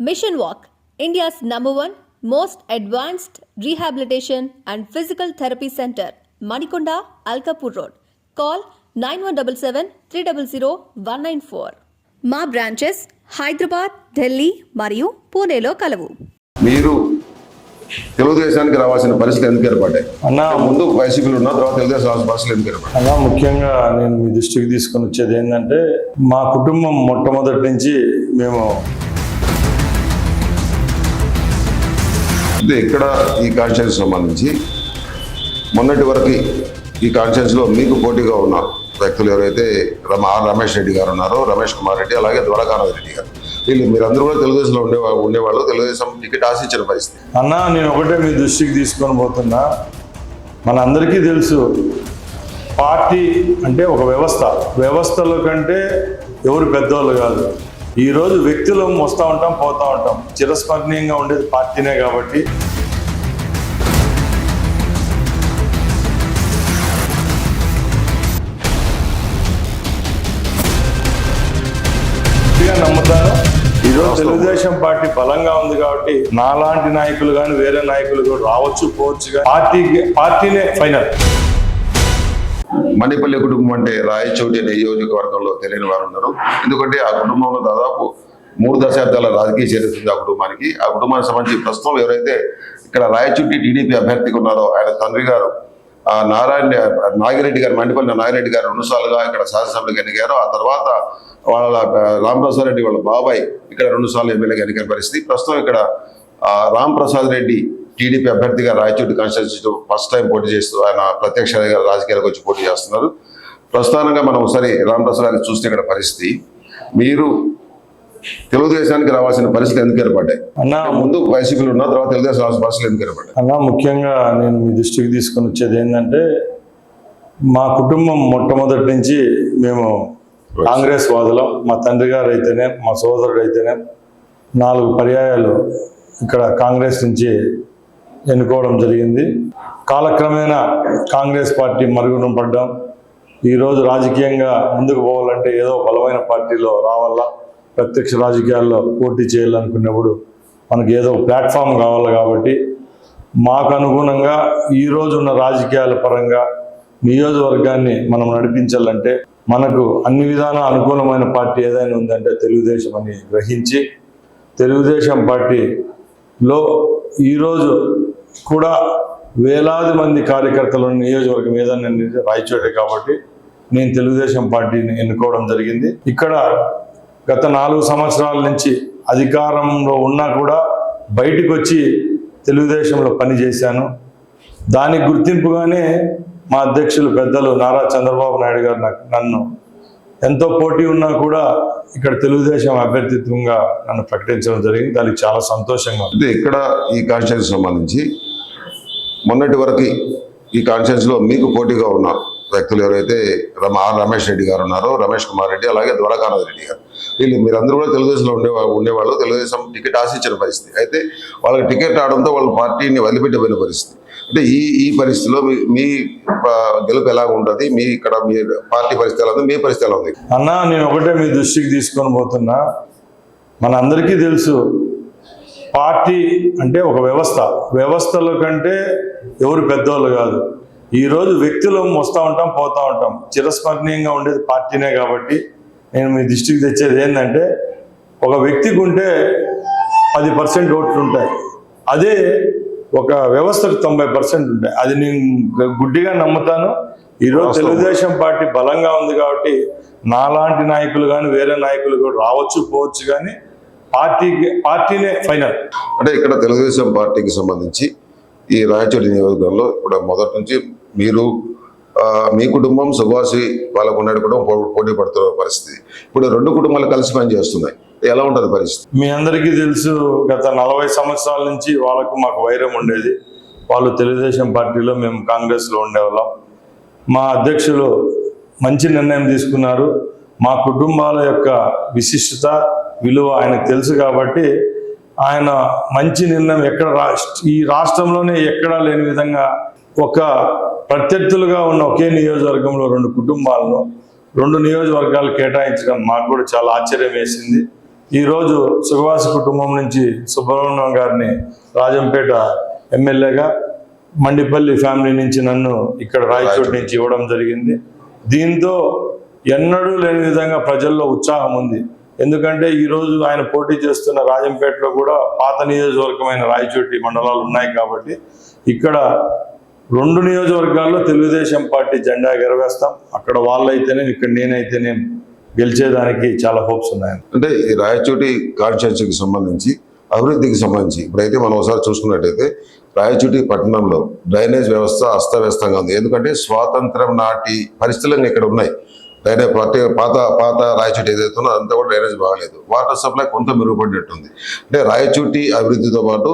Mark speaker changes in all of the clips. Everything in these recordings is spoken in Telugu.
Speaker 1: Mission Walk, India's #1 most advanced rehabilitation and physical therapy center, Manikonda, Alkapur Road. Call 9177 300 194. మా బ్రాంచెస్ హైదరాబాద్, ఢిల్లీ మరియు పూణేలో కలవు.
Speaker 2: మీరు తెలుగుదేశానికి రావాల్సిన పరిస్థితి ఎందుకు ఏర్పడ్డాయి
Speaker 3: అన్నా?
Speaker 2: ముందు వైసీపీలో ఉన్న తర్వాత తెలుగుదేశం రావాల్సిన పరిస్థితులు ఎందుకు ఏర్పడ్డాయి
Speaker 3: అలా ముఖ్యంగా నేను మీ దృష్టికి తీసుకొని వచ్చేది ఏంటంటే, మా కుటుంబం మొట్టమొదటి నుంచి మేము
Speaker 2: ఇక్కడ ఈ కాన్స్టిట్యూన్సీ సంబంధించి మొన్నటి వరకు ఈ కాన్స్టిట్యూన్సీలో మీకు పోటీగా ఉన్న వ్యక్తులు ఎవరైతే రమేష్ రెడ్డి గారు ఉన్నారో, రమేష్ కుమార్ రెడ్డి, అలాగే ద్వారకానాథ్ రెడ్డి గారు, వీళ్ళు మీరందరూ కూడా తెలుగుదేశంలో ఉండేవాళ్ళు. తెలుగుదేశం టికెట్ ఆశించిన పరిస్థితి.
Speaker 3: అన్నా, నేను ఒకటే మీ దృష్టికి తీసుకొని పోతున్నా. మనందరికీ తెలుసు, పార్టీ అంటే ఒక వ్యవస్థల కంటే ఎవరు పెద్దవాళ్ళు కాదు. ఈరోజు వ్యక్తులు వస్తూ ఉంటాం, పోతూ ఉంటాం. చిరస్మరణీయంగా ఉండేది పార్టీనే. కాబట్టి నమ్ముతాను. ఈరోజు తెలుగుదేశం పార్టీ బలంగా ఉంది కాబట్టి నాలాంటి నాయకులు కానీ వేరే నాయకులు కూడా రావచ్చు, పోవచ్చు, కానీ పార్టీనే ఫైనల్.
Speaker 2: మణిపల్లి కుటుంబం అంటే రాయచోటి నియోజకవర్గంలో తెలియని వారు ఉన్నారు. ఎందుకంటే ఆ కుటుంబంలో దాదాపు 3 దశాబ్దాల రాజకీయ చరిత్ర ఉంది ఆ కుటుంబానికి. ఆ కుటుంబానికి సంబంధించి ప్రస్తుతం ఎవరైతే ఇక్కడ రాయచోటి టీడీపీ అభ్యర్థిగా ఉన్నారో ఆయన తండ్రి గారు నాగిరెడ్డి గారు, మండిపల్లి నాగిరెడ్డి గారు 2 సార్లుగా ఇక్కడ శాసనసభ్యులుగా ఎన్నికారు. ఆ తర్వాత వాళ్ళ రాంప్రసాద్ రెడ్డి వాళ్ళ బాబాయ్ ఇక్కడ 2 సార్లు ఎమ్మెల్యేగా ఎన్నికైన పరిస్థితి. ప్రస్తుతం ఇక్కడ రాంప్రసాద్ రెడ్డి టీడీపీ అభ్యర్థిగా రాయచోటి కాన్స్టిట్యూన్సీ ఫస్ట్ టైం పోటీ చేస్తూ ఆయన ప్రత్యక్ష రాజకీయాలకు వచ్చి పోటీ చేస్తున్నారు. ప్రస్తుతానంగా మనం ఒకసారి రాంప్రసాద్ గారిని చూస్తే ఇక్కడ పరిస్థితి, మీరు తెలుగుదేశానికి రావాల్సిన పరిస్థితి ఎందుకు ఏర్పడ్డాయి
Speaker 3: అన్నా?
Speaker 2: ముందు వైసీపీలో ఉన్న తర్వాత తెలుగుదేశం రావాల్సిన పరిస్థితులు ఎందుకు ఏర్పడ్డాయి
Speaker 3: అన్నా? ముఖ్యంగా నేను మీ దృష్టికి తీసుకొని వచ్చేది ఏంటంటే, మా కుటుంబం మొట్టమొదటి నుంచి మేము కాంగ్రెస్ వాదులం. మా తండ్రి గారు అయితేనే, మా సోదరుడు అయితేనే 4 పర్యాయాలు ఇక్కడ కాంగ్రెస్ నుంచి ఎన్నుకోవడం జరిగింది. కాలక్రమేణా కాంగ్రెస్ పార్టీ మరుగున పడ్డాం. ఈరోజు రాజకీయంగా ముందుకు పోవాలంటే ఏదో బలమైన పార్టీలో రావాలా, ప్రత్యక్ష రాజకీయాల్లో పోటీ చేయాలనుకున్నప్పుడు మనకి ఏదో ప్లాట్ఫామ్ కావాలి. కాబట్టి మాకు అనుగుణంగా ఈరోజు ఉన్న రాజకీయాల పరంగా నియోజకవర్గాన్ని మనం నడిపించాలంటే మనకు అన్ని విధాల అనుకూలమైన పార్టీ ఏదైనా ఉందంటే తెలుగుదేశం అని గ్రహించి, తెలుగుదేశం పార్టీలో ఈరోజు కూడా వేలాది మంది కార్యకర్తలు నియోజకవర్గం ఏదైనా రాయచోటే. కాబట్టి నేను తెలుగుదేశం పార్టీని ఎన్నుకోవడం జరిగింది. ఇక్కడ గత 4 సంవత్సరాల నుంచి అధికారంలో ఉన్నా కూడా బయటకు వచ్చి తెలుగుదేశంలో పనిచేశాను. దానికి గుర్తింపుగానే మా అధ్యక్షులు పెద్దలు నారా చంద్రబాబు నాయుడు గారు నన్ను ఎంతో పోటీ ఉన్నా కూడా ఇక్కడ తెలుగుదేశం అభ్యర్థిత్వంగా నన్ను ప్రకటించడం జరిగింది. దానికి చాలా సంతోషంగా ఉంది.
Speaker 2: ఇక్కడ ఈ కాన్స్టిట్యూన్సీ సంబంధించి మొన్నటి వరకు ఈ కాన్స్టిట్యూన్సీలో మీకు పోటీగా ఉన్న వ్యక్తులు ఎవరైతే రమేష్ రెడ్డి గారు ఉన్నారో, రమేష్ కుమార్ రెడ్డి, అలాగే ద్వారకానాథ్ రెడ్డి గారు, వీళ్ళు మీరందరూ కూడా తెలుగుదేశంలో ఉండేవాళ్ళు. తెలుగుదేశం టికెట్ ఆశించిన పరిస్థితి. అయితే వాళ్ళకి టికెట్ రావడంతో వాళ్ళ పార్టీని వదిలిపెట్టిపోయిన పరిస్థితి. అంటే ఈ పరిస్థితిలో మీ గెలుపు ఎలా ఉంటుంది, మీ ఇక్కడ మీ పార్టీ పరిస్థితి ఎలా ఉంది, మీ పరిస్థితి ఎలా ఉంది?
Speaker 3: అన్నా, నేను ఒకటే మీ దృష్టికి తీసుకొని పోతున్నా. మనందరికీ తెలుసు, పార్టీ అంటే ఒక వ్యవస్థల కంటే ఎవరు పెద్దవాళ్ళు కాదు. ఈరోజు వ్యక్తులు వస్తూ ఉంటాం, పోతూ ఉంటాం. చిరస్మరణీయంగా ఉండేది పార్టీనే. కాబట్టి నేను మీ దృష్టికి తెచ్చేది ఏంటంటే, ఒక వ్యక్తికి ఉంటే 10% ఓట్లు ఉంటాయి, అదే ఒక వ్యవస్థకు 90% ఉంటాయి. అది నేను గుడ్డిగా నమ్ముతాను. ఈరోజు తెలుగుదేశం పార్టీ బలంగా ఉంది కాబట్టి నాలాంటి నాయకులు కానీ వేరే నాయకులు కూడా రావచ్చు, పోవచ్చు, కానీ పార్టీనే ఫైనల్.
Speaker 2: అంటే ఇక్కడ తెలుగుదేశం పార్టీకి సంబంధించి ఈ రాయచోటి నియోజకవర్గంలో ఇప్పుడు మొదటి నుంచి మీరు మీ కుటుంబం, సుభాషి వాళ్ళకు ఉన్న కుటుంబం పోటీ పడుతున్న పరిస్థితి. ఇప్పుడు 2 కుటుంబాలు కలిసి పనిచేస్తున్నాయి. ఎలా ఉంటుంది పరిస్థితి?
Speaker 3: మీ అందరికీ తెలుసు, గత 40 సంవత్సరాల నుంచి వాళ్ళకు మాకు వైరం ఉండేది. వాళ్ళు తెలుగుదేశం పార్టీలో, మేము కాంగ్రెస్లో ఉండేవాళ్ళం. మా అధ్యక్షులు మంచి నిర్ణయం తీసుకున్నారు. మా కుటుంబాల యొక్క విశిష్టత, విలువ ఆయనకు తెలుసు. కాబట్టి ఆయన మంచి నిర్ణయం ఈ రాష్ట్రంలోనే ఎక్కడా లేని విధంగా ఒక ప్రత్యర్థులుగా ఉన్న ఒకే నియోజకవర్గంలో 2 కుటుంబాలను 2 నియోజకవర్గాలు కేటాయించడం మాకు కూడా చాలా ఆశ్చర్యం వేసింది. ఈరోజు సుఖవాసి కుటుంబం నుంచి సుబ్రహ్మణ్యం గారిని రాజంపేట ఎమ్మెల్యేగా, మండిపల్లి ఫ్యామిలీ నుంచి నన్ను ఇక్కడ రాయచోటి నుంచి ఇవ్వడం జరిగింది. దీంతో ఎన్నడూ లేని విధంగా ప్రజల్లో ఉత్సాహం ఉంది. ఎందుకంటే ఈరోజు ఆయన పోటీ చేస్తున్న రాజంపేటలో కూడా పాత నియోజకవర్గమైన రాయచోటి మండలాలు ఉన్నాయి కాబట్టి ఇక్కడ 2 నియోజకవర్గాల్లో తెలుగుదేశం పార్టీ జెండా ఎగరవేస్తాం. అక్కడ వాళ్ళైతేనే, ఇక్కడ నేనైతేనే గెలిచేదానికి చాలా హోప్స్ ఉన్నాయి.
Speaker 2: అంటే ఈ రాయచోటి కాన్స్టిట్యున్సీకి సంబంధించి అభివృద్ధికి సంబంధించి ఇప్పుడైతే మనం ఒకసారి చూసుకున్నట్టయితే రాయచోటి పట్టణంలో డ్రైనేజ్ వ్యవస్థ అస్తవ్యస్తంగా ఉంది. ఎందుకంటే స్వాతంత్రం నాటి పరిస్థితులు ఇక్కడ ఉన్నాయి. డ్రైనేజ్ పాత రాయచోటి ఏదైతే ఉందో అంతా కూడా డ్రైనేజ్ బాగలేదు. వాటర్ సప్లై కొంత మెరుగుపడినట్టుంది. అంటే రాయచోటి అభివృద్ధితో పాటు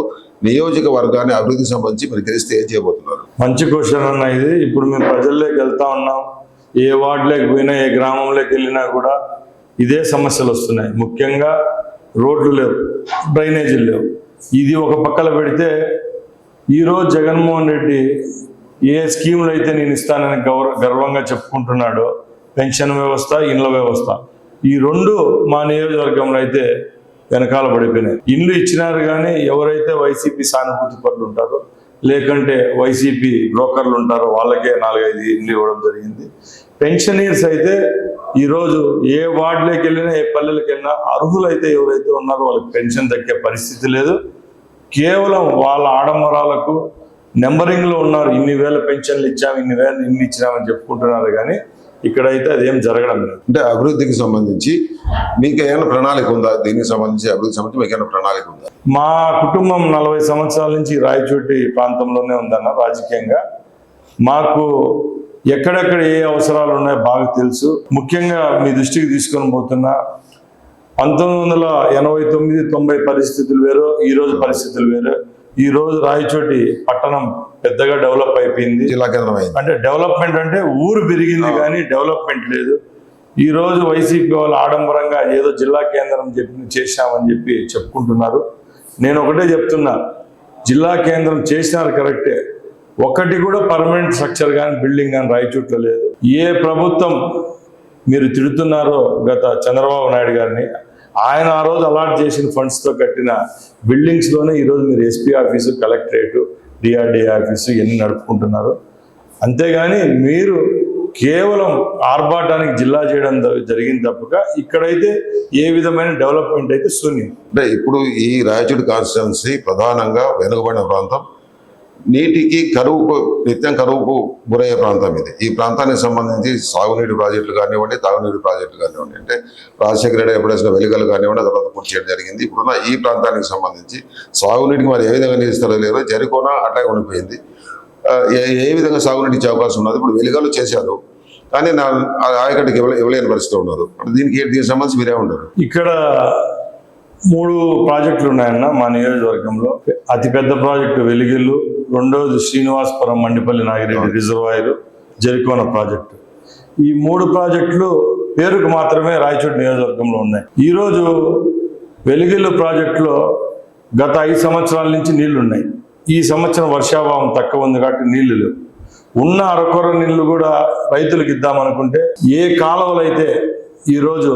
Speaker 2: నియోజకవర్గాన్ని అభివృద్ధికి సంబంధించి మీరు గెలిస్తే ఏం చేయబోతున్నారు?
Speaker 3: మంచి క్వశ్చన్ అన్న ఇది. ఇప్పుడు మేము ప్రజల్లోకి వెళ్తా ఉన్నాం. ఏ వార్డులోకి పోయినా, ఏ గ్రామంలోకి వెళ్ళినా కూడా ఇదే సమస్యలు వస్తున్నాయి. ముఖ్యంగా రోడ్లు లేవు, డ్రైనేజీలు లేవు. ఇది ఒక పక్కన పెడితే ఈరోజు జగన్మోహన్ రెడ్డి ఏ స్కీములు అయితే నేను ఇస్తానని గర్వంగా చెప్పుకుంటున్నాడో, పెన్షన్ వ్యవస్థ, ఇండ్ల వ్యవస్థ, ఈ 2 మా నియోజకవర్గంలో అయితే వెనకాల పడిపోయినాయి. ఇండ్లు ఇచ్చినారు కానీ ఎవరైతే వైసీపీ సానుభూతి పరులు ఉంటారో, లేకంటే వైసీపీ బ్రోకర్లు ఉంటారో వాళ్ళకే 4-5 ఇండ్లు ఇవ్వడం జరిగింది. పెన్షనీర్స్ అయితే ఈరోజు ఏ వార్డులోకి వెళ్ళినా, ఏ పల్లెలకు వెళ్ళినా అర్హులైతే ఎవరైతే ఉన్నారో వాళ్ళకి పెన్షన్ దక్కే పరిస్థితి లేదు. కేవలం వాళ్ళ ఆడంబరాలకు నెంబరింగ్లో ఉన్నారు. ఇన్ని వేల పెన్షన్లు ఇచ్చాము, ఇన్ని వేల ఇన్ని ఇచ్చినామని చెప్పుకుంటున్నారు కానీ ఇక్కడైతే అదేం జరగడం లేదు.
Speaker 2: అంటే అభివృద్ధికి సంబంధించి మీకు ఏమైనా ప్రణాళిక ఉందా? దీనికి సంబంధించి అభివృద్ధికి సంబంధించి మీకు ఏమైనా ప్రణాళిక ఉందా?
Speaker 3: మా కుటుంబం 40 సంవత్సరాల నుంచి రాయచోటి ప్రాంతంలోనే ఉందన్న. రాజకీయంగా మాకు ఎక్కడెక్కడ ఏ అవసరాలు ఉన్నాయో బాగా తెలుసు. ముఖ్యంగా మీ దృష్టికి తీసుకొని పోతున్నా, 1989-90 పరిస్థితులు వేరు, ఈరోజు పరిస్థితులు వేరు. ఈరోజు రాయచోటి పట్టణం పెద్దగా డెవలప్ అయిపోయింది,
Speaker 2: జిల్లా కేంద్రం అయింది.
Speaker 3: అంటే డెవలప్మెంట్ అంటే ఊరు పెరిగింది కానీ డెవలప్మెంట్ లేదు. ఈరోజు వైసీపీ వాళ్ళు ఆడంబరంగా ఏదో జిల్లా కేంద్రం చేశామని చెప్పి చెప్పుకుంటున్నారు. నేను ఒకటే చెప్తున్నా, జిల్లా కేంద్రం చేసినారు కరెక్టే, ఒక్కటి కూడా పర్మనెంట్ స్ట్రక్చర్ కానీ బిల్డింగ్ కానీ రాయచోట్లో లేదు. ఏ ప్రభుత్వం మీరు తిడుతున్నారో గత చంద్రబాబు నాయుడు గారిని, ఆయన ఆ రోజు అలాట్ చేసిన ఫండ్స్తో కట్టిన బిల్డింగ్స్లోనే ఈరోజు మీరు SP office, collectorate, DRDA office ఇవన్నీ నడుపుకుంటున్నారు. అంతేగాని మీరు కేవలం ఆర్భాటానికి జిల్లా చేయడం జరిగింది తప్పక ఇక్కడైతే ఏ విధమైన డెవలప్మెంట్ అయితే శూన్యం.
Speaker 2: అంటే ఇప్పుడు ఈ రాయచోటి కాన్స్టిట్యున్సీ ప్రధానంగా వెనుకబడిన ప్రాంతం, నీటికి నిత్యం కరువుకు గురయ్యే ప్రాంతం ఇది. ఈ ప్రాంతానికి సంబంధించి సాగునీటి ప్రాజెక్టులు కానివ్వండి, తాగునీటి ప్రాజెక్టులు కానివ్వండి, అంటే రాజశేఖర రెడ్డి ఎప్పుడైనా వెలుగలు కానివ్వండి, తర్వాత పూర్తి చేయడం జరిగింది. ఇప్పుడున్న ఈ ప్రాంతానికి సంబంధించి సాగునీటికి మరి ఏ విధంగా నిలుస్తారో లేదో, జరికోనా అట్లా ఉండిపోయింది. ఏ విధంగా సాగునీటి ఇచ్చే అవకాశం ఉన్నది? ఇప్పుడు వెలుగలు చేశారు కానీ ఆయకట్టుకి ఇవ్వలేని పరిస్థితిలో ఉన్నారు. దీనికి సంబంధించి మీరే ఉంటారు?
Speaker 3: ఇక్కడ 3 ప్రాజెక్టులు ఉన్నాయన్న మా నియోజకవర్గంలో. అతిపెద్ద ప్రాజెక్టు వెలిగిల్లు, రెండోది శ్రీనివాసపురం మండిపల్లి నాగిరెడ్డి రిజర్వాయర్, జరికోన ప్రాజెక్టు. ఈ 3 ప్రాజెక్టులు పేరుకు మాత్రమే రాయచోటి నియోజకవర్గంలో ఉన్నాయి. ఈరోజు వెలిగిల్లు ప్రాజెక్టులో గత 5 సంవత్సరాల నుంచి నీళ్లు ఉన్నాయి. ఈ సంవత్సరం వర్షాభావం తక్కువ ఉంది కాబట్టి నీళ్లు లేవు. ఉన్న అరకొర నీళ్లు కూడా రైతులకు ఇద్దామనుకుంటే, ఏ కాలువలు అయితే ఈరోజు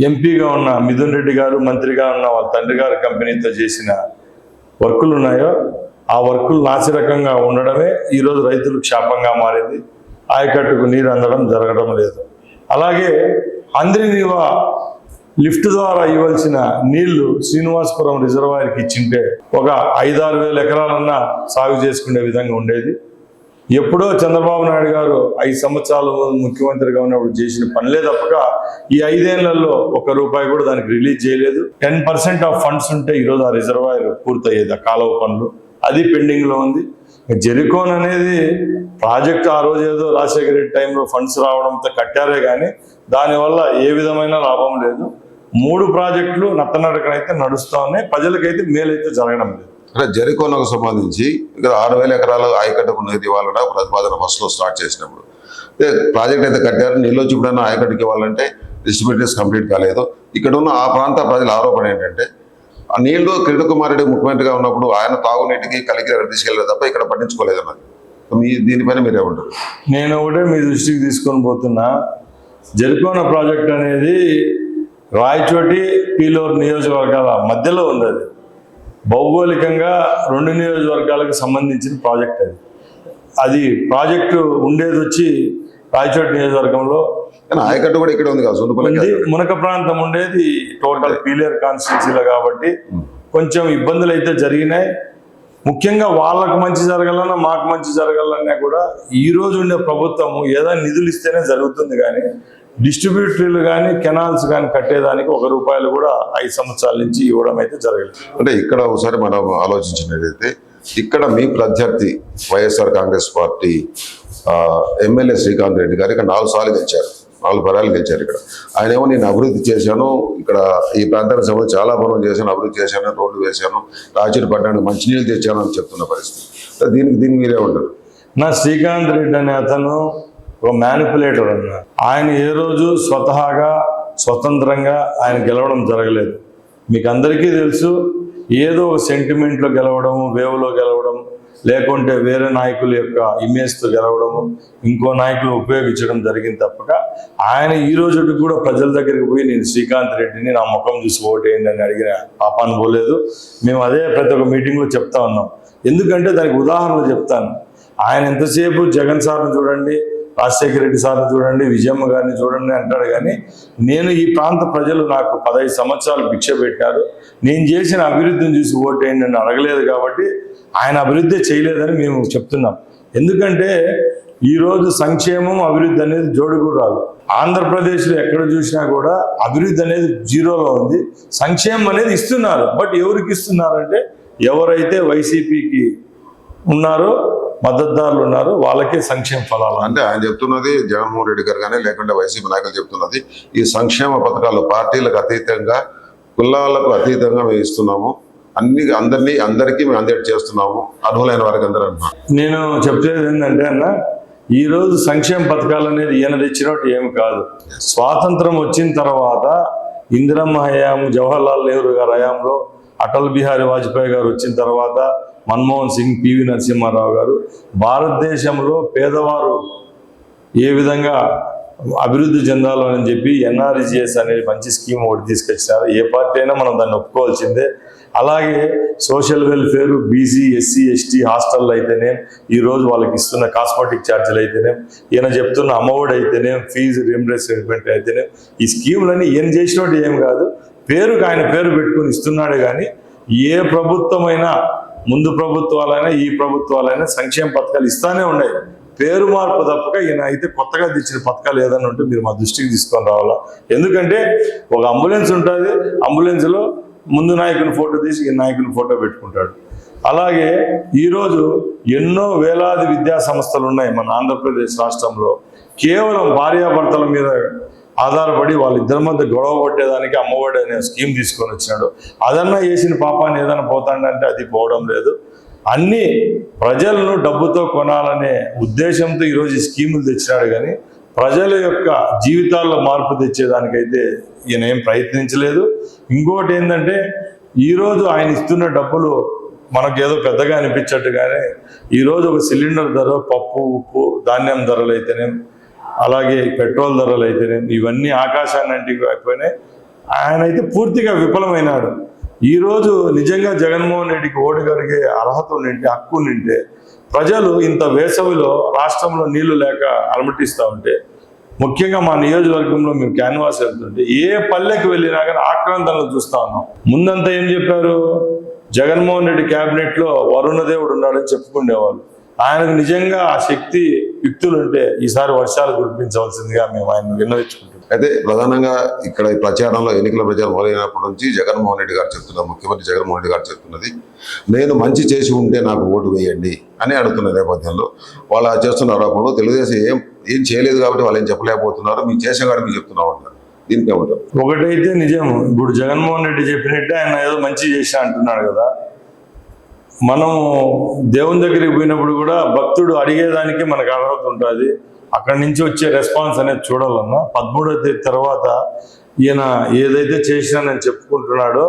Speaker 3: ఎంపీగా ఉన్న మిథున్ రెడ్డి గారు, మంత్రిగా ఉన్న వాళ్ళ తండ్రి గారు కంపెనీతో చేసిన వర్కులు ఉన్నాయో, ఆ వర్కులు నాసిరకంగా ఉండడమే ఈరోజు రైతులకు శాపంగా మారింది. ఆయకట్టుకు నీరు అందడం జరగడం లేదు. అలాగే అంద్రినీవా లిఫ్ట్ ద్వారా ఇవ్వాల్సిన నీళ్లు శ్రీనివాసపురం రిజర్వాయర్కి ఇచ్చింటే ఒక 5-6 వేల ఎకరాలన్నా సాగు చేసుకునే విధంగా ఉండేది. ఎప్పుడో చంద్రబాబు నాయుడు గారు 5 సంవత్సరాలు ముఖ్యమంత్రిగా ఉన్నప్పుడు చేసిన పనులే తప్పక ఈ 5 ఏళ్లలో ₹1 కూడా దానికి రిలీజ్ చేయలేదు. 10% ఆఫ్ ఫండ్స్ ఉంటే ఈరోజు ఆ రిజర్వాయర్ పూర్తయ్యేది. ఆ కాలువ పనులు అది పెండింగ్లో ఉంది. జెరికోన్ అనేది ప్రాజెక్ట్ ఆ రోజు ఏదో రాజశేఖర రెడ్డి టైంలో ఫండ్స్ రావడంతో కట్టారే కానీ దానివల్ల ఏ విధమైన లాభం లేదు. 3 ప్రాజెక్టులు నత్తనడకనైతే నడుస్తూ ఉన్నాయి. ప్రజలకైతే మేలైతే జరగడం లేదు.
Speaker 2: అంటే జరికోనకు సంబంధించి ఇక్కడ 6,000 ఎకరాలు ఆయకట్టుకు నీరు ఇవ్వాలన్న ప్రతిపాదన ఫస్ట్లో స్టార్ట్ చేసినప్పుడు ప్రాజెక్ట్ అయితే కట్టారు, నీళ్ళు వచ్చి ఇప్పుడన్నా ఆయకట్టుకి ఇవ్వాలంటే డిస్ట్రిబ్యూటర్స్ కంప్లీట్ కాలేదు. ఇక్కడ ఉన్న ఆ ప్రాంత ప్రజల ఆరోపణ ఏంటంటే, ఆ నీళ్లు కిరణ్ కుమార్ రెడ్డి ముఖ్యమంత్రిగా ఉన్నప్పుడు ఆయన తాగునీటికి కలిగి తీసుకెళ్ళలేదు తప్ప ఇక్కడ పట్టించుకోలేదన్నది. దీనిపైన మీరేమంటారు?
Speaker 3: నేను ఒకటే మీ దృష్టికి తీసుకొని పోతున్నా, జరికోన ప్రాజెక్ట్ అనేది రాయచోటి పీలూరు నియోజకవర్గాల మధ్యలో ఉంది. అది భౌగోళికంగా 2 నియోజకవర్గాలకు సంబంధించిన ప్రాజెక్ట్. అది ప్రాజెక్టు ఉండేది వచ్చి రాయచోటి నియోజకవర్గంలో
Speaker 2: కానీ ఆయకట్టు కూడా ఇక్కడ ఉంది కదా,
Speaker 3: ఉంది. మునక ప్రాంతం ఉండేది టోటల్ పీలేరు కాన్స్టిట్యున్సీలో కాబట్టి కొంచెం ఇబ్బందులు అయితే జరిగినాయి. ముఖ్యంగా వాళ్ళకు మంచి జరగాలన్నా మాకు మంచి జరగాలన్నా కూడా ఈ రోజు ఉండే ప్రభుత్వం ఏదైనా నిధులు ఇస్తేనే జరుగుతుంది, కానీ డిస్ట్రిబ్యూటరీలు కానీ కెనాల్స్ కానీ కట్టేదానికి ₹1 కూడా 5 సంవత్సరాల నుంచి ఇవ్వడం అయితే జరగలేదు.
Speaker 2: అంటే ఇక్కడ ఒకసారి మనం ఆలోచించినట్లయితే ఇక్కడ మీ ప్రత్యర్థి వైఎస్ఆర్ కాంగ్రెస్ పార్టీ ఎమ్మెల్యే శ్రీకాంత్ రెడ్డి గారు ఇక్కడ 4 సార్లు గెలిచారు, 4 పర్యాలు గెలిచారు. ఇక్కడ ఆయన ఏమో నేను అభివృద్ధి చేశాను, ఇక్కడ ఈ ప్రాంతానికి సంబంధించి చాలా పనులు చేశాను, అభివృద్ధి చేశాను, రోడ్లు వేశాను, రాజీడి పట్టణానికి మంచినీళ్ళు తెచ్చాను అని చెప్తున్న పరిస్థితి. దీనికి మీరే ఉంటారు.
Speaker 3: నా శ్రీకాంత్ రెడ్డి అనే అతను ఒక మ్యానిపులేటర్ అన్నారు. ఆయన ఏ రోజు స్వతహాగా స్వతంత్రంగా ఆయన గెలవడం జరగలేదు. మీకు అందరికీ తెలుసు, ఏదో ఒక సెంటిమెంట్లో గెలవడం, వేవ్లో గెలవడం, లేకుంటే వేరే నాయకుల యొక్క ఇమేజ్తో గెలవడము, ఇంకో నాయకులు ఉపయోగించడం జరిగింది తప్పక ఆయన ఈ రోజు కూడా ప్రజల దగ్గరికి పోయి నేను శ్రీకాంత్ రెడ్డిని నా ముఖం చూసి ఓటేయండి అని అడిగిన పాపాన్ని పోలేదు. మేము అదే ప్రతి ఒక్క మీటింగ్లో చెప్తా ఉన్నాం. ఎందుకంటే దానికి ఉదాహరణలు చెప్తాను. ఆయన ఎంతసేపు జగన్ సార్ని చూడండి, రాజశేఖర రెడ్డి సార్ని చూడండి, విజయమ్మ గారిని చూడండి అంటాడు, కానీ నేను ఈ ప్రాంత ప్రజలు నాకు 15 సంవత్సరాలు భిక్ష పెట్టారు, నేను చేసిన అభివృద్ధిని చూసి ఓటేయండి అని అడగలేదు. కాబట్టి ఆయన అభివృద్ధి చేయలేదని మేము చెప్తున్నాం. ఎందుకంటే ఈరోజు సంక్షేమం అభివృద్ధి అనేది జోడుకు రాదు. ఆంధ్రప్రదేశ్లో ఎక్కడ చూసినా కూడా అభివృద్ధి అనేది 0లో ఉంది. సంక్షేమం అనేది ఇస్తున్నారు, బట్ ఎవరికి ఇస్తున్నారంటే ఎవరైతే వైసీపీకి ఉన్నారో, మద్దతుదారులు ఉన్నారు, వాళ్ళకే సంక్షేమ ఫలాలు.
Speaker 2: అంటే ఆయన చెప్తున్నది జగన్మోహన్ రెడ్డి గారు కానీ లేకుంటే వైసీపీ నాయకులు చెప్తున్నది ఈ సంక్షేమ పథకాలు పార్టీలకు అతీతంగా, కులాలకు అతీతంగా మేము ఇస్తున్నాము, అందరికీ మేము అందేట్ చేస్తున్నాము, అర్హులైన వారికి అందరూ అంటున్నాం.
Speaker 3: నేను చెప్పేది ఏంటంటే అన్న, ఈరోజు సంక్షేమ పథకాలు అనేది ఈయన తెచ్చినట్టు ఏమి కాదు. స్వాతంత్రం వచ్చిన తర్వాత ఇందిరమ్మ హయాం, జవహర్లాల్ నెహ్రూ గారి హయాంలో, అటల్ బిహారీ వాజ్పేయి గారు వచ్చిన తర్వాత మన్మోహన్ సింగ్, పివి నరసింహారావు గారు భారతదేశంలో పేదవారు ఏ విధంగా అభివృద్ధి చెందాలో అని చెప్పి ఎన్ఆర్జిఎస్ అనేది మంచి స్కీమ్ ఒకటి తీసుకొచ్చినారు. ఏ పార్టీ అయినా మనం దాన్ని ఒప్పుకోవాల్సిందే. అలాగే social welfare, BC, SC, ST hostel అయితేనే, ఈరోజు వాళ్ళకి ఇస్తున్న కాస్మెటిక్ ఛార్జీలు అయితేనే, ఈయన చెప్తున్న అమ్మఒడి అయితేనే, ఫీజు రీయింబర్స్మెంట్ అయితేనే, ఈ స్కీములన్నీ ఈయన చేసినట్టు ఏం కాదు, పేరుకు ఆయన పేరు పెట్టుకుని ఇస్తున్నాడు. కానీ ఏ ప్రభుత్వమైనా, ముందు ప్రభుత్వాలైనా ఈ ప్రభుత్వాలైనా సంక్షేమ పథకాలు ఇస్తానే ఉన్నాయి, పేరు మార్పు తప్పక. ఈయన అయితే కొత్తగా తెచ్చిన పథకాలు ఏదైనా ఉంటే మీరు మా దృష్టికి తీసుకొని రావాలా. ఎందుకంటే ఒక అంబులెన్స్ ఉంటుంది, అంబులెన్స్లో ముందు నాయకుని ఫోటో తీసి ఈ నాయకుని ఫోటో పెట్టుకుంటాడు. అలాగే ఈరోజు ఎన్నో వేలాది విద్యా సంస్థలు ఉన్నాయి మన ఆంధ్రప్రదేశ్ రాష్ట్రంలో. కేవలం భార్యాభర్తల మీద ఆధారపడి వాళ్ళిద్దరి మధ్య గొడవ పట్టేదానికి అమ్మఒడి అనే స్కీమ్ తీసుకొని వచ్చినాడు. అదన్నా వేసిన పాపాన్ని ఏదైనా పోతాడంటే అది పోవడం లేదు. అన్ని ప్రజలను డబ్బుతో కొనాలనే ఉద్దేశంతో ఈరోజు ఈ స్కీములు తెచ్చినాడు, కానీ ప్రజల యొక్క జీవితాల్లో మార్పు తెచ్చేదానికైతే ఈయన ఏం ప్రయత్నించలేదు. ఇంకోటి ఏంటంటే, ఈరోజు ఆయన ఇస్తున్న డబ్బులు మనకు ఏదో పెద్దగా అనిపించట్టుగానే ఈరోజు ఒక సిలిండర్ ధర, పప్పు, ఉప్పు, ధాన్యం ధరలు అయితేనే, అలాగే పెట్రోల్ ధరలు అయితేనే, ఇవన్నీ ఆకాశాన్ని అంటికి అయిపోయినాయి. ఆయన అయితే పూర్తిగా విఫలమైనాడు. ఈరోజు నిజంగా జగన్మోహన్ రెడ్డికి ఓటుగలిగే అర్హత ఉండింటే, హక్కు ఉండింటే, ప్రజలు ఇంత వేసవిలో రాష్ట్రంలో నీళ్లు లేక అలమటిస్తూ ఉంటే, ముఖ్యంగా మా నియోజకవర్గంలో మేము క్యాన్వాస్ వెళ్తుంటే ఏ పల్లెకి వెళ్ళినా కానీ ఆక్రాంతలు చూస్తా ఉన్నాం. ముందంతా ఏం చెప్పారు, జగన్మోహన్ రెడ్డి క్యాబినెట్లో వరుణదేవుడు ఉన్నాడని చెప్పుకునేవాళ్ళు. ఆయనకు నిజంగా ఆ శక్తి యుక్తులు ఉంటే ఈసారి వర్షాలు కురిపించవలసిందిగా మేము ఆయన విన్నవించుకుంటున్నాం.
Speaker 2: అయితే ప్రధానంగా ఇక్కడ ఈ ప్రచారంలో, ఎన్నికల ప్రచారం మొదలైనప్పటి నుంచి జగన్మోహన్ రెడ్డి గారు చెప్తున్నారు, ముఖ్యమంత్రి జగన్మోహన్ రెడ్డి గారు చెప్తున్నది, నేను మంచి చేసి ఉంటే నాకు ఓటు వేయండి అని అడుగుతున్న నేపథ్యంలో వాళ్ళు చేస్తున్న ఆరోపణలు తెలుగుదేశం ఏం చేయలేదు కాబట్టి వాళ్ళు ఏం చెప్పలేకపోతున్నారు, మేము చేసే కాదు మీకు చెప్తున్నాం అంటారు. దీనికి ఏమంటారు?
Speaker 3: ఒకటైతే నిజం, ఇప్పుడు జగన్మోహన్ రెడ్డి చెప్పినట్టే ఆయన ఏదో మంచి చేసి అంటున్నాడు కదా. మనం దేవుని దగ్గరికి పోయినప్పుడు కూడా భక్తుడు అడిగేదానికి మనకు అర్హత ఉంటుంది. అక్కడి నుంచి వచ్చే రెస్పాన్స్ అనేది చూడాలన్నా. 13వ తేదీ తర్వాత ఈయన ఏదైతే చేసినానని చెప్పుకుంటున్నాడో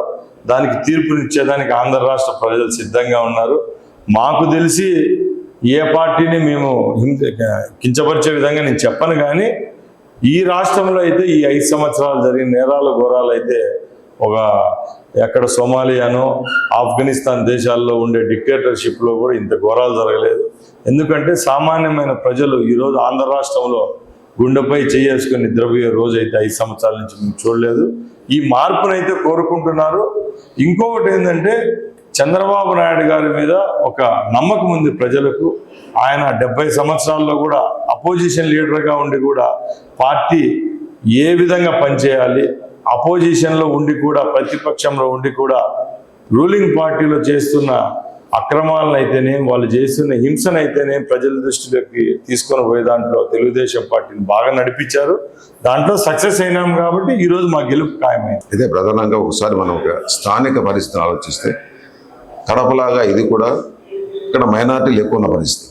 Speaker 3: దానికి తీర్పునిచ్చేదానికి ఆంధ్ర రాష్ట్ర ప్రజలు సిద్ధంగా ఉన్నారు. మాకు తెలిసి ఏ పార్టీని మేము కించపరిచే విధంగా నేను చెప్పను, కానీ ఈ రాష్ట్రంలో అయితే ఈ 5 సంవత్సరాలు జరిగిన నేరాలు ఘోరాలు అయితే ఒక ఎక్కడ సోమాలియానో ఆఫ్ఘనిస్తాన్ దేశాల్లో ఉండే డిక్టేటర్షిప్లో కూడా ఇంత ఘోరాలు జరగలేదు. ఎందుకంటే సామాన్యమైన ప్రజలు ఈరోజు ఆంధ్ర రాష్ట్రంలో గుండెపై చేసుకుని నిద్రపోయే రోజు అయితే 5 సంవత్సరాల నుంచి మేము చూడలేదు. ఈ మార్పునైతే కోరుకుంటున్నారు. ఇంకొకటి ఏంటంటే చంద్రబాబు నాయుడు గారి మీద ఒక నమ్మకం ఉంది ప్రజలకు. ఆయన 70 సంవత్సరాల్లో కూడా అపోజిషన్ లీడర్గా ఉండి కూడా పార్టీ ఏ విధంగా పనిచేయాలి, అపోజిషన్లో ఉండి కూడా ప్రతిపక్షంలో ఉండి కూడా రూలింగ్ పార్టీలో చేస్తున్న అక్రమాలను అయితేనే, వాళ్ళు చేస్తున్న హింసనైతేనే ప్రజల దృష్టిలోకి తీసుకొని పోయే దాంట్లో తెలుగుదేశం పార్టీని బాగా నడిపించారు. దాంట్లో సక్సెస్ అయినాం కాబట్టి ఈరోజు మా గెలుపు ఖాయమైంది.
Speaker 2: అయితే ప్రధానంగా ఒకసారి మనం ఒక స్థానిక పరిస్థితిని ఆలోచిస్తే కడపలాగా ఇది కూడా ఇక్కడ మైనార్టీలు ఎక్కువ ఉన్న పరిస్థితి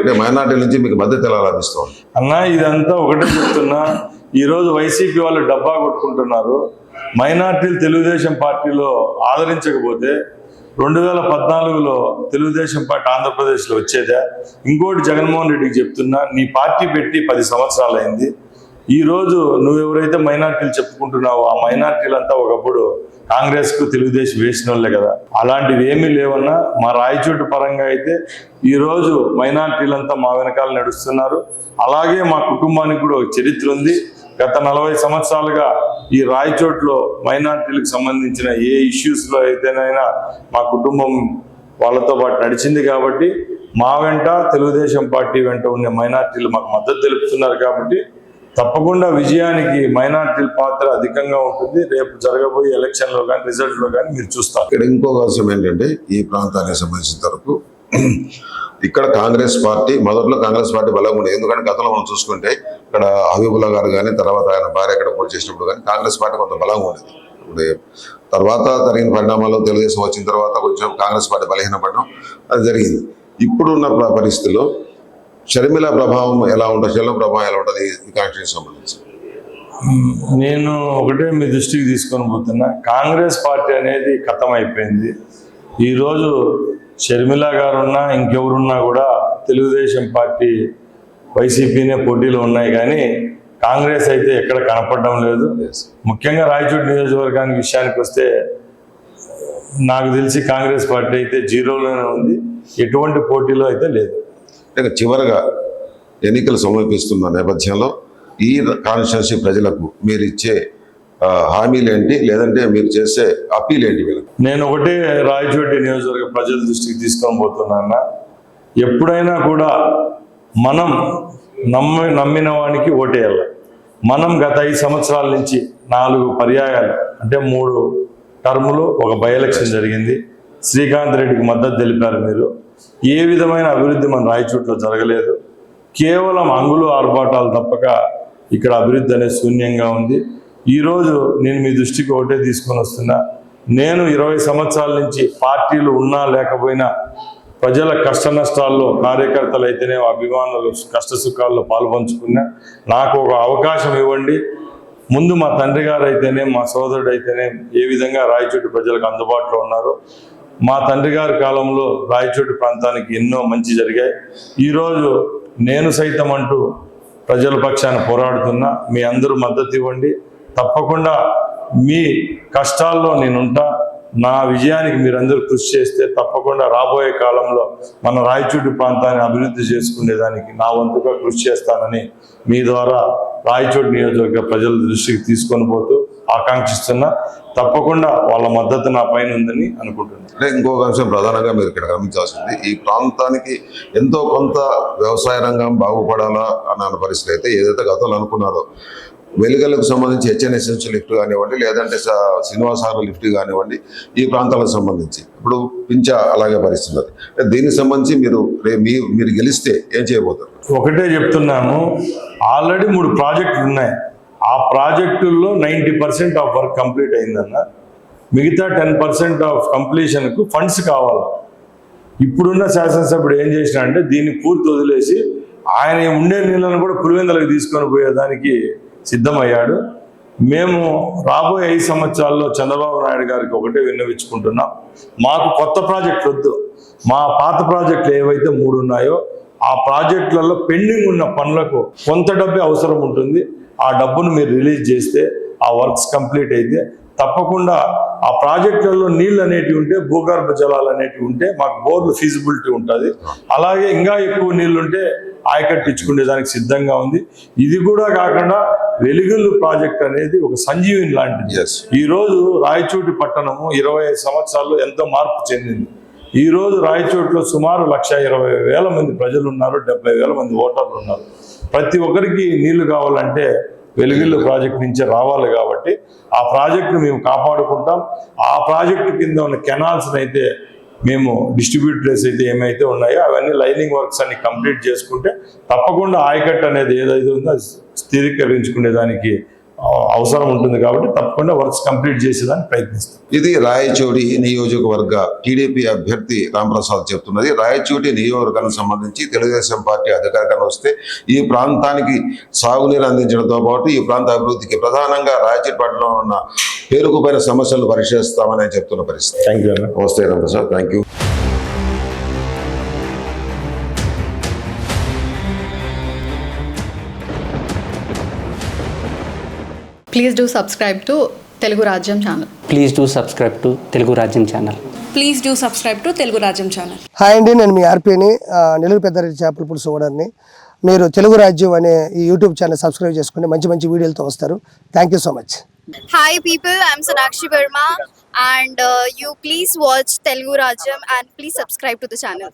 Speaker 2: అంటే మైనార్టీల నుంచి మీకు మద్దతు ఎలా లభిస్తుంది
Speaker 3: అన్న? ఇదంతా ఒకటే చెప్తున్నా, ఈరోజు వైసీపీ వాళ్ళు డబ్బా కొట్టుకుంటున్నారు. మైనార్టీలు తెలుగుదేశం పార్టీలో ఆదరించకపోతే 2014లో తెలుగుదేశం పార్టీ ఆంధ్రప్రదేశ్లో వచ్చేదా? ఇంకోటి జగన్మోహన్ రెడ్డికి చెప్తున్నా, నీ పార్టీ పెట్టి 10 సంవత్సరాలు అయింది. ఈరోజు నువ్వెవరైతే మైనార్టీలు చెప్పుకుంటున్నావో ఆ మైనార్టీలంతా ఒకప్పుడు కాంగ్రెస్కు తెలుగుదేశం వేసిన వాళ్ళే కదా. అలాంటివి ఏమీ లేవన్నా. మా రాయచోటు పరంగా అయితే ఈరోజు మైనార్టీలంతా మా వెనకాల నడుస్తున్నారు. అలాగే మా కుటుంబానికి కూడా ఒక చరిత్ర ఉంది. గత 40 సంవత్సరాలుగా ఈ రాయచోట్లో మైనార్టీలకు సంబంధించిన ఏ ఇష్యూస్లో అయితేనైనా మా కుటుంబం వాళ్ళతో పాటు నడిచింది. కాబట్టి మా వెంట తెలుగుదేశం పార్టీ వెంట ఉండే మైనార్టీలు మాకు మద్దతు తెలుపుతున్నారు. కాబట్టి తప్పకుండా విజయానికి మైనార్టీల పాత్ర అధికంగా ఉంటుంది. రేపు జరగబోయే ఎలక్షన్లో కానీ రిజల్ట్లో కానీ మీరు చూస్తారు.
Speaker 2: ఇక్కడ ఇంకొక అంశం ఏంటంటే ఈ ప్రాంతానికి సంబంధించిన వరకు ఇక్కడ కాంగ్రెస్ పార్టీ మొదట్లో బలంగా ఉండేది. ఎందుకంటే గతంలో మనం చూసుకుంటే ఇక్కడ హబీబుల్లా గారు కానీ తర్వాత ఆయన భార్య ఇక్కడ పోటీ చేసినప్పుడు కానీ కాంగ్రెస్ పార్టీ కొంత బలంగా ఉండేది. ఇప్పుడు తర్వాత జరిగిన పరిణామాల్లో తెలుగుదేశం వచ్చిన తర్వాత కొంచెం కాంగ్రెస్ పార్టీ బలహీనపడడం అది జరిగింది. ఇప్పుడున్న పరిస్థితుల్లో షర్మిల ప్రభావం ఎలా ఉంటుంది, ఈ కాంగ్రెస్ సంబంధించి?
Speaker 3: నేను ఒకటే మీ దృష్టికి తీసుకొని పోతున్నా, కాంగ్రెస్ పార్టీ అనేది ఖతం అయిపోయింది. ఈరోజు షర్మిల గారు ఉన్నా ఇంకెవరున్నా కూడా తెలుగుదేశం పార్టీ వైసీపీనే పోటీలో ఉన్నాయి, కానీ కాంగ్రెస్ అయితే ఎక్కడ కనపడడం లేదు. ముఖ్యంగా రాయచోటి నియోజకవర్గానికి విషయానికి వస్తే నాకు తెలిసి కాంగ్రెస్ పార్టీ అయితే జీరోలోనే ఉంది, ఎటువంటి పోటీలో అయితే లేదు.
Speaker 2: చివరగా ఎన్నికలు సమీపిస్తున్న నేపథ్యంలో ఈ కాన్స్టిట్యున్సీ ప్రజలకు మీరు ఇచ్చే హామీలు ఏంటి, లేదంటే మీరు చేసే అప్పీల్ ఏంటి?
Speaker 3: నేను ఒకటే రాయచోటి నియోజకవర్గ ప్రజల దృష్టికి తీసుకొని పోతున్నా, ఎప్పుడైనా కూడా మనం నమ్మిన వానికి ఓటేయాలి. మనం గత 5 సంవత్సరాల నుంచి 4 పర్యాయాలు అంటే 3 టర్ములు ఒక బై ఎలక్షన్ జరిగింది. శ్రీకాంత్ రెడ్డికి మద్దతు తెలిపారు మీరు. ఏ విధమైన అభివృద్ధి మన రాయచోట్లో జరగలేదు. కేవలం అంగులు ఆర్భాటాలు తప్పక ఇక్కడ అభివృద్ధి అనేది శూన్యంగా ఉంది. ఈరోజు నేను మీ దృష్టికి ఒకటే తీసుకొని వస్తున్నా, నేను 20 సంవత్సరాల నుంచి పార్టీలు ఉన్నా లేకపోయినా ప్రజల కష్ట నష్టాల్లో కార్యకర్తలు అయితేనే అభిమానులు కష్ట సుఖాల్లో పాల్పంచుకున్నా. నాకు ఒక అవకాశం ఇవ్వండి. ముందు మా తండ్రి గారు అయితేనే, మా సోదరుడు అయితేనే ఏ విధంగా రాయచోటి ప్రజలకు అందుబాటులో ఉన్నారు. మా తండ్రి గారి కాలంలో రాయచోటి ప్రాంతానికి ఎన్నో మంచి జరిగాయి. ఈరోజు నేను సైతం అంటూ ప్రజల పక్షాన పోరాడుతున్నా. మీ అందరూ మద్దతు ఇవ్వండి. తప్పకుండా మీ కష్టాల్లో నేనుంటా. నా విజయానికి మీరందరూ కృషి చేస్తే తప్పకుండా రాబోయే కాలంలో మన రాయచోటి ప్రాంతాన్ని అభివృద్ధి చేసుకునేదానికి నా వంతుగా కృషి చేస్తానని మీ ద్వారా రాయచోటి నియోజకవర్గ ప్రజల దృష్టికి తీసుకొని పోతూ ఆకాంక్షిస్తున్నా. తప్పకుండా వాళ్ళ మద్దతు నా పైన ఉందని అనుకుంటున్నాను.
Speaker 2: అంటే ఇంకొక అంశం ప్రధానంగా మీరు ఇక్కడ గమనించాల్సింది, ఈ ప్రాంతానికి ఎంతో కొంత వ్యవసాయ రంగం బాగుపడాలా అన్న పరిస్థితి అయితే ఏదైతే గతంలో అనుకున్నారో, వెలుగలకు సంబంధించి హెచ్ఎన్ఎస్ఎస్ లిఫ్ట్ కానివ్వండి, లేదంటే శ్రీనివాసాగర్ లిఫ్ట్ కానివ్వండి, ఈ ప్రాంతాలకు సంబంధించి ఇప్పుడు పించా అలాగే పరిస్థితి ఉంది. దీనికి సంబంధించి మీరు గెలిస్తే ఏం చేయబోతారు?
Speaker 3: ఒకటే చెప్తున్నాను, ఆల్రెడీ 3 ప్రాజెక్టులు ఉన్నాయి. ఆ ప్రాజెక్టుల్లో 90% ఆఫ్ వర్క్ కంప్లీట్ అయిందన్న. మిగతా 10% ఆఫ్ కంప్లీషన్కు ఫండ్స్ కావాలి. ఇప్పుడున్న శాసనసభ్యుడు ఏం చేసినా అంటే దీన్ని పూర్తి వదిలేసి ఆయన ఉండే నీళ్ళను కూడా పులివెందులకు తీసుకొని పోయేదానికి సిద్ధమయ్యాడు. మేము రాబోయే 5 సంవత్సరాల్లో చంద్రబాబు నాయుడు గారికి ఒకటే విన్నవించుకుంటున్నాం, మాకు కొత్త ప్రాజెక్టులు వద్దు. మా పాత ప్రాజెక్టులు ఏవైతే 3 ఉన్నాయో ఆ ప్రాజెక్టులలో పెండింగ్ ఉన్న పనులకు కొంత డబ్బే అవసరం ఉంటుంది. ఆ డబ్బును మీరు రిలీజ్ చేస్తే ఆ వర్క్స్ కంప్లీట్ అయితే తప్పకుండా ఆ ప్రాజెక్టులలో నీళ్ళు అనేటివి ఉంటే, భూగర్భ జలాలు అనేటివి ఉంటే మాకు బోర్లు ఫీజిబిలిటీ ఉంటుంది. అలాగే ఇంకా ఎక్కువ నీళ్ళు ఉంటే ఆయకట్టు ఇచ్చుకునే దానికి సిద్ధంగా ఉంది. ఇది కూడా కాకుండా వెలుగులు ప్రాజెక్ట్ అనేది ఒక సంజీవిని లాంటిది.
Speaker 2: Yes.
Speaker 3: ఈ రోజు రాయచోటి పట్టణము 25 సంవత్సరాల్లో ఎంతో మార్పు చెందింది. ఈ రోజు రాయచోటిలో సుమారు 1,20,000 మంది ప్రజలు ఉన్నారు, 70,000 మంది ఓటర్లు ఉన్నారు. ప్రతి ఒక్కరికి నీళ్లు కావాలంటే వెలుగులు ప్రాజెక్ట్ నుంచే రావాలి. కాబట్టి ఆ ప్రాజెక్టును మేము కాపాడుకుంటాం. ఆ ప్రాజెక్టు కింద ఉన్న కెనాల్స్ అయితే మేము డిస్ట్రిబ్యూటర్స్ అయితే ఏమైతే ఉన్నాయో అవన్నీ లైనింగ్ వర్క్స్ అన్ని కంప్లీట్ చేసుకుంటే తప్పకుండా ఆయకట్టు అనేది ఏదైతే ఉందో అది స్థిరీకరించుకునే దానికి అవసరం ఉంటుంది. కాబట్టి తప్పకుండా వర్క్స్ కంప్లీట్ చేసేదానికి ప్రయత్నిస్తాం.
Speaker 2: ఇది రాయచోటి నియోజకవర్గ టీడీపీ అభ్యర్థి రాంప్రసాద్ చెప్తున్నది. రాయచోటి నియోజకవర్గానికి సంబంధించి తెలుగుదేశం పార్టీ అధికారంలో వస్తే ఈ ప్రాంతానికి సాగునీరు అందించడంతో పాటు ఈ ప్రాంత అభివృద్ధికి ప్రధానంగా రాయచోటి పట్టణంలో ఉన్న పేరుకుపోయిన సమస్యలను పరిష్కరిస్తామని చెప్తున్న పరిస్థితి.
Speaker 3: థ్యాంక్ యూ అన్న.
Speaker 2: Namaste Ramprasad, thank you.
Speaker 4: Please do subscribe to Telugu Rajyam channel.
Speaker 5: Please do subscribe to Telugu Rajyam channel.
Speaker 6: Please do subscribe to Telugu Rajyam channel.
Speaker 7: Hi అండి, నేను మీ ఆర్పీని నెల్లూరు పెద్దారెడ్డి చేపల పులుసు ఓనర్ని. మీరు తెలుగు రాజ్యం అనే ఈ యూట్యూబ్ ఛానల్ సబ్స్క్రైబ్ చేసుకుని మంచి మంచి వీడియోలతో వస్తారు. Thank you so much.
Speaker 8: Hi people, I'm Sonakshi Verma and you please watch Telugu Rajyam and please subscribe to the channel.